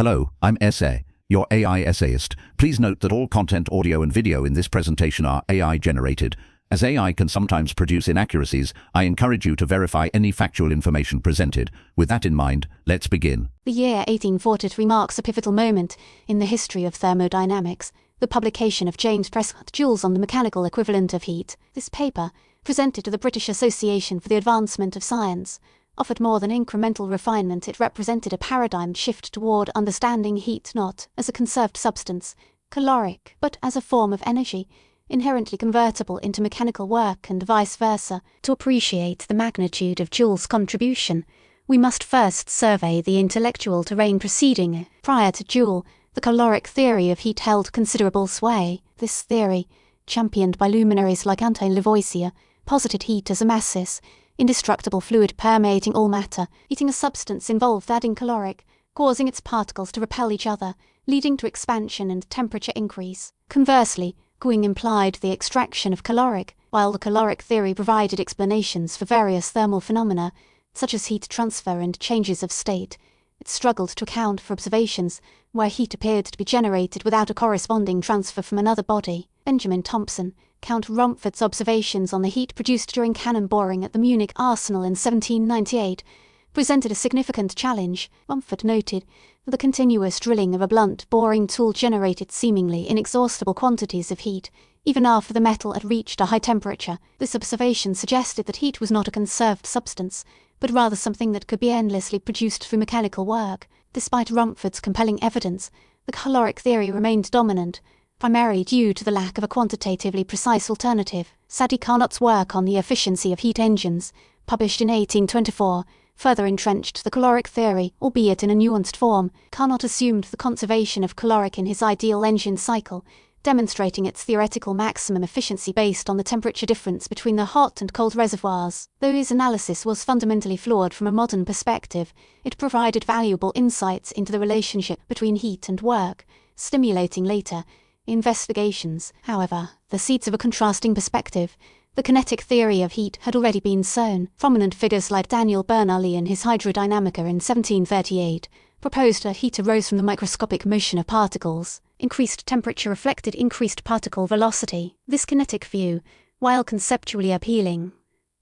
Hello, I'm Essay, your AI essayist. Please note that all content, audio and video in this presentation are AI generated. As AI can sometimes produce inaccuracies, I encourage you to verify any factual information presented. With that in mind, let's begin. The year 1843 marks a pivotal moment in the history of thermodynamics, the publication of James Prescott's Joules on the mechanical equivalent of heat. This paper, presented to the British Association for the Advancement of Science, offered more than incremental refinement. It represented a paradigm shift toward understanding heat not as a conserved substance, caloric, but as a form of energy, inherently convertible into mechanical work and vice versa. To appreciate the magnitude of Joule's contribution, we must first survey the intellectual terrain preceding. Prior to Joule, the caloric theory of heat held considerable sway. This theory, championed by luminaries like Antoine Lavoisier, posited heat as a massless, indestructible fluid permeating all matter. Heating a substance involved adding caloric, causing its particles to repel each other, leading to expansion and temperature increase. Conversely, cooling implied the extraction of caloric, while the caloric theory provided explanations for various thermal phenomena, such as heat transfer and changes of state. It struggled to account for observations where heat appeared to be generated without a corresponding transfer from another body. Benjamin Thompson, Count Rumford's observations on the heat produced during cannon boring at the Munich arsenal in 1798 presented a significant challenge. Rumford noted that the continuous drilling of a blunt boring tool generated seemingly inexhaustible quantities of heat, even after the metal had reached a high temperature. This observation suggested that heat was not a conserved substance, but rather something that could be endlessly produced through mechanical work. Despite Rumford's compelling evidence, the caloric theory remained dominant, primarily due to the lack of a quantitatively precise alternative. Sadi Carnot's work on the efficiency of heat engines, published in 1824, further entrenched the caloric theory, albeit in a nuanced form. Carnot assumed the conservation of caloric in his ideal engine cycle, demonstrating its theoretical maximum efficiency based on the temperature difference between the hot and cold reservoirs. Though his analysis was fundamentally flawed from a modern perspective, it provided valuable insights into the relationship between heat and work, stimulating later investigations. However, the seeds of a contrasting perspective, the kinetic theory of heat, had already been sown. Prominent figures like Daniel Bernoulli in his Hydrodynamica in 1738 proposed that heat arose from the microscopic motion of particles. Increased temperature reflected increased particle velocity. This kinetic view, while conceptually appealing,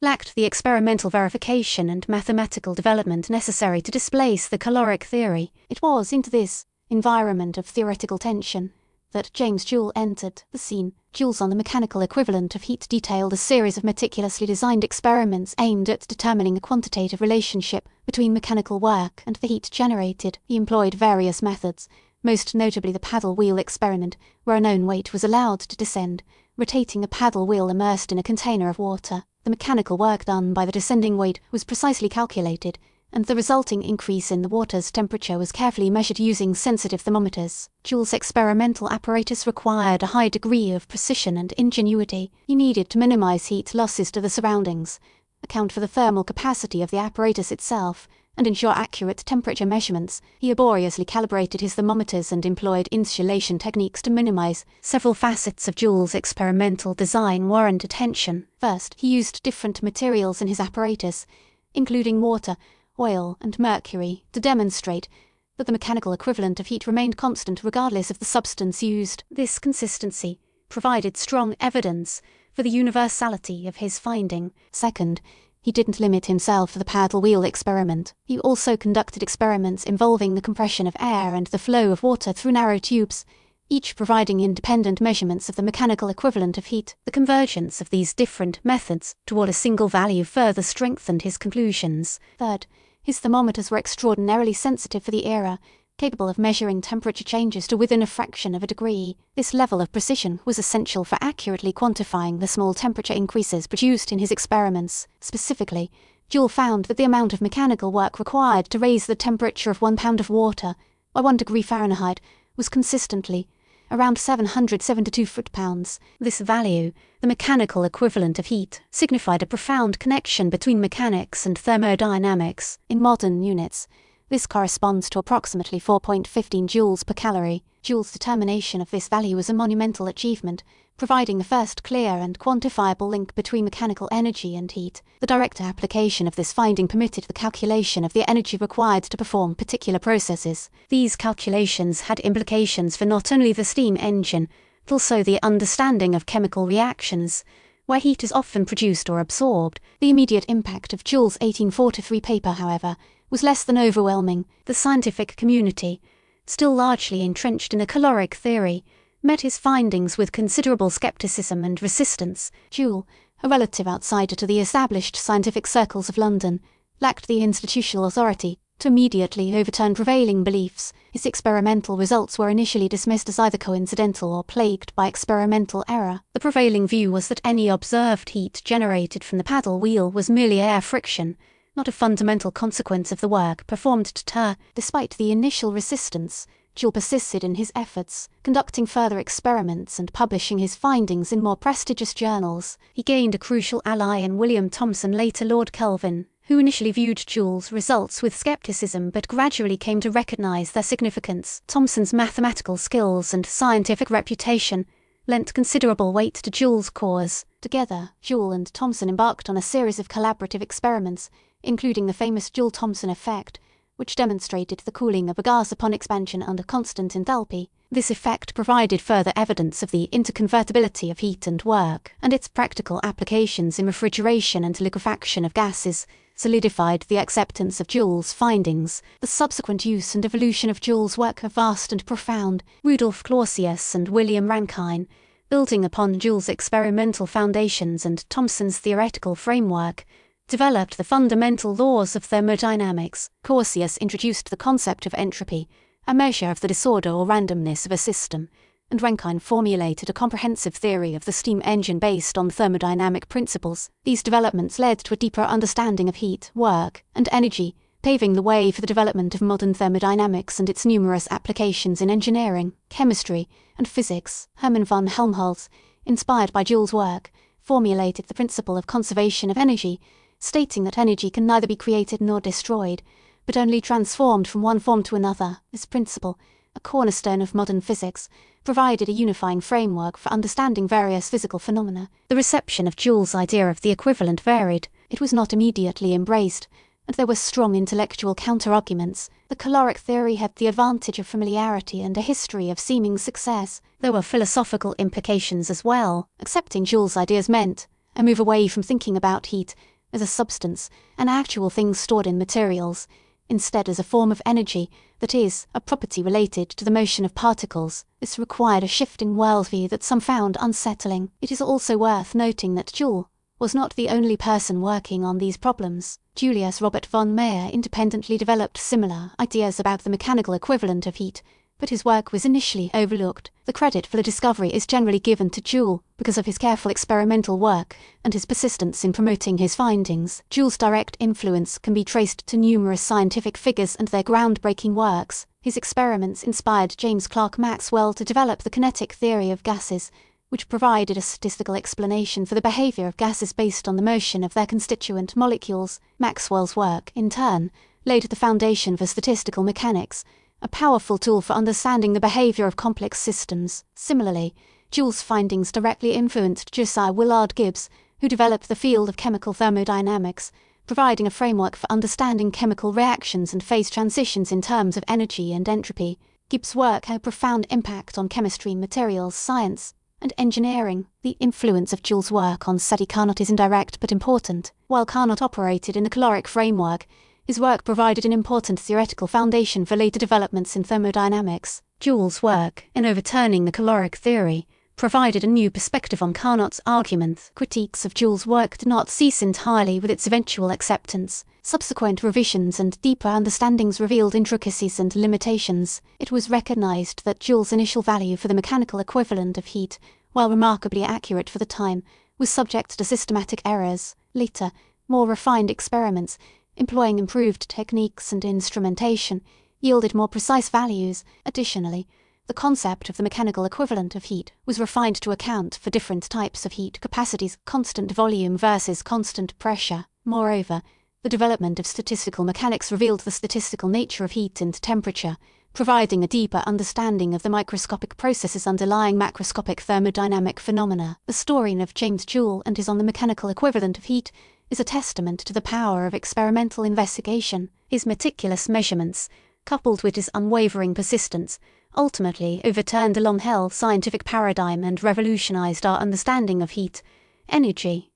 lacked the experimental verification and mathematical development necessary to displace the caloric theory. It was into this environment of theoretical tension that James Joule entered the scene. Joules on the mechanical equivalent of heat detailed a series of meticulously designed experiments aimed at determining a quantitative relationship between mechanical work and the heat generated. He employed various methods, most notably the paddle wheel experiment, where a known weight was allowed to descend, rotating a paddle wheel immersed in a container of water. The mechanical work done by the descending weight was precisely calculated, and the resulting increase in the water's temperature was carefully measured using sensitive thermometers. Joule's experimental apparatus required a high degree of precision and ingenuity. He needed to minimize heat losses to the surroundings, account for the thermal capacity of the apparatus itself, and ensure accurate temperature measurements. He laboriously calibrated his thermometers and employed insulation techniques to minimize. Several facets of Joule's experimental design warrant attention. First, he used different materials in his apparatus, including water, oil, and mercury, to demonstrate that the mechanical equivalent of heat remained constant regardless of the substance used. This consistency provided strong evidence for the universality of his finding. Second, he didn't limit himself to the paddle wheel experiment. He also conducted experiments involving the compression of air and the flow of water through narrow tubes, each providing independent measurements of the mechanical equivalent of heat. The convergence of these different methods toward a single value further strengthened his conclusions. Third, his thermometers were extraordinarily sensitive for the era, capable of measuring temperature changes to within a fraction of a degree. This level of precision was essential for accurately quantifying the small temperature increases produced in his experiments. Specifically, Joule found that the amount of mechanical work required to raise the temperature of 1 pound of water by 1 degree Fahrenheit was consistently around 772 foot-pounds. This value, the mechanical equivalent of heat, signified a profound connection between mechanics and thermodynamics. In modern units, This corresponds to approximately 4.15 joules per calorie. Joule's determination of this value was a monumental achievement, providing the first clear and quantifiable link between mechanical energy and heat. The direct application of this finding permitted the calculation of the energy required to perform particular processes. These calculations had implications for not only the steam engine, but also the understanding of chemical reactions, where heat is often produced or absorbed. The immediate impact of Joule's 1843 paper, however, was less than overwhelming. The scientific community, still largely entrenched in a caloric theory, met his findings with considerable skepticism and resistance. Joule, a relative outsider to the established scientific circles of London, lacked the institutional authority to immediately overturn prevailing beliefs. His experimental results were initially dismissed as either coincidental or plagued by experimental error. The prevailing view was that any observed heat generated from the paddle wheel was merely air friction, not a fundamental consequence of the work performed to Ter. Despite the initial resistance, Joule persisted in his efforts, conducting further experiments and publishing his findings in more prestigious journals. He gained a crucial ally in William Thomson, later Lord Kelvin, who initially viewed Joule's results with skepticism but gradually came to recognize their significance. Thomson's mathematical skills and scientific reputation lent considerable weight to Joule's cause. Together, Joule and Thomson embarked on a series of collaborative experiments, including the famous Joule-Thomson effect, which demonstrated the cooling of a gas upon expansion under constant enthalpy. This effect provided further evidence of the interconvertibility of heat and work, and its practical applications in refrigeration and liquefaction of gases solidified the acceptance of Joule's findings. The subsequent use and evolution of Joule's work are vast and profound. Rudolf Clausius and William Rankine, building upon Joule's experimental foundations and Thomson's theoretical framework, developed the fundamental laws of thermodynamics. Clausius introduced the concept of entropy, a measure of the disorder or randomness of a system, and Rankine formulated a comprehensive theory of the steam engine based on thermodynamic principles. These developments led to a deeper understanding of heat, work, and energy, paving the way for the development of modern thermodynamics and its numerous applications in engineering, chemistry, and physics. Hermann von Helmholtz, inspired by Joule's work, formulated the principle of conservation of energy, stating that energy can neither be created nor destroyed, but only transformed from one form to another. This principle, a cornerstone of modern physics, provided a unifying framework for understanding various physical phenomena. The reception of Joule's idea of the equivalent varied. It was not immediately embraced, and there were strong intellectual counter-arguments. The caloric theory had the advantage of familiarity and a history of seeming success. There were philosophical implications as well. Accepting Joule's ideas meant a move away from thinking about heat as a substance, an actual thing stored in materials, instead as a form of energy, that is, a property related to the motion of particles. This required a shift in worldview that some found unsettling. It is also worth noting that Joule was not the only person working on these problems. Julius Robert von Meyer independently developed similar ideas about the mechanical equivalent of heat, but his work was initially overlooked. The credit for the discovery is generally given to Joule because of his careful experimental work and his persistence in promoting his findings. Joule's direct influence can be traced to numerous scientific figures and their groundbreaking works. His experiments inspired James Clerk Maxwell to develop the kinetic theory of gases, which provided a statistical explanation for the behavior of gases based on the motion of their constituent molecules. Maxwell's work, in turn, laid the foundation for statistical mechanics, a powerful tool for understanding the behavior of complex systems. Similarly, Joule's findings directly influenced Josiah Willard Gibbs, who developed the field of chemical thermodynamics, providing a framework for understanding chemical reactions and phase transitions in terms of energy and entropy. Gibbs' work had a profound impact on chemistry, materials science, and engineering. The influence of Joule's work on Sadi Carnot is indirect but important. While Carnot operated in a caloric framework, his work provided an important theoretical foundation for later developments in thermodynamics. Joule's work, in overturning the caloric theory, provided a new perspective on Carnot's argument. Critiques of Joule's work did not cease entirely with its eventual acceptance. Subsequent revisions and deeper understandings revealed intricacies and limitations. It was recognized that Joule's initial value for the mechanical equivalent of heat, while remarkably accurate for the time, was subject to systematic errors. Later, more refined experiments, employing improved techniques and instrumentation, yielded more precise values. Additionally, the concept of the mechanical equivalent of heat was refined to account for different types of heat capacities, constant volume versus constant pressure. Moreover, The development of statistical mechanics revealed the statistical nature of heat and temperature, providing a deeper understanding of the microscopic processes underlying macroscopic thermodynamic phenomena. The story of James Joule and his on the mechanical equivalent of heat is a testament to the power of experimental investigation. His meticulous measurements, coupled with his unwavering persistence, ultimately overturned a long-held scientific paradigm and revolutionized our understanding of heat, energy,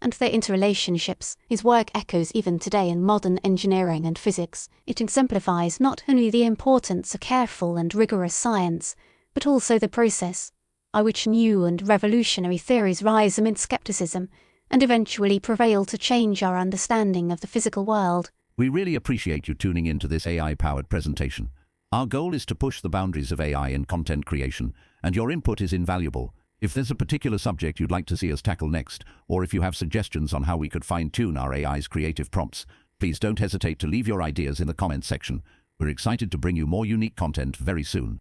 and their interrelationships. His work echoes even today in modern engineering and physics. It exemplifies not only the importance of careful and rigorous science, but also the process by which new and revolutionary theories rise amid skepticism and eventually prevail to change our understanding of the physical world. We really appreciate you tuning in to this AI-powered presentation. Our goal is to push the boundaries of AI in content creation, and your input is invaluable. If there's a particular subject you'd like to see us tackle next, or if you have suggestions on how we could fine-tune our AI's creative prompts, please don't hesitate to leave your ideas in the comments section. We're excited to bring you more unique content very soon.